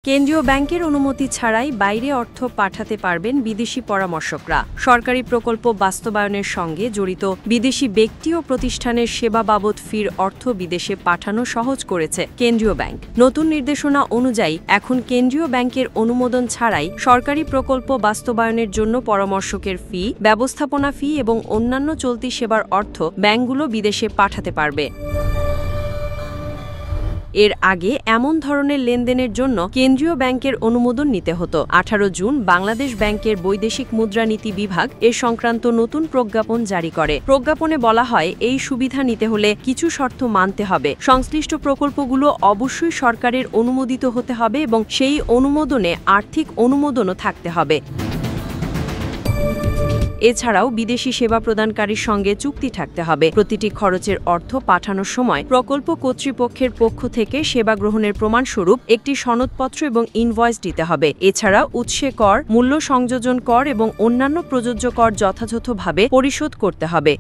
কেন্দ্রীয় ব্যাংকের অনুমতি ছাড়াই বাইরে অর্থ পাঠাতে পারবেন বিদেশি পরামর্শকরা। সরকারি প্রকল্প বাস্তবায়নের সঙ্গে জড়িত বিদেশি ব্যক্তি ও প্রতিষ্ঠানের সেবা বাবদ ফির অর্থ বিদেশে পাঠানো সহজ করেছে কেন্দ্রীয় ব্যাংক। নতুন নির্দেশনা অনুযায়ী এখন কেন্দ্রীয় ব্যাংকের অনুমোদন ছাড়াই সরকারি প্রকল্প বাস্তবায়নের জন্য পরামর্শকের ফি, ব্যবস্থাপনা ফি এবং অন্যান্য চলতি সেবার অর্থ ব্যাংকগুলো বিদেশে পাঠাতে পারবে। এর আগে এমন ধরনের লেনদেনের জন্য কেন্দ্রীয় ব্যাংকের অনুমোদন নিতে হতো। 18 জুন বাংলাদেশ ব্যাংকের বৈদেশিক মুদ্রানীতি বিভাগ এ সংক্রান্ত নতুন প্রজ্ঞাপন জারি করে। প্রজ্ঞাপনে বলা হয়, এই সুবিধা নিতে হলে কিছু শর্ত মানতে হবে। সংশ্লিষ্ট প্রকল্পগুলো অবশ্যই সরকারের অনুমোদিত হতে হবে এবং সেই অনুমোদনে আর্থিক অনুমোদনও থাকতে হবে। এছাড়াও বিদেশি সেবা প্রদানকারীর সঙ্গে চুক্তি থাকতে হবে। প্রতিটি খরচের অর্থ পাঠানোর সময় প্রকল্প কর্তৃপক্ষের পক্ষ থেকে সেবা গ্রহণের প্রমাণস্বরূপ একটি সনদপত্র এবং ইনভয়েস দিতে হবে। এছাড়া উৎসে কর, মূল্য সংযোজন কর এবং অন্যান্য প্রযোজ্য কর যথাযথভাবে পরিশোধ করতে হবে।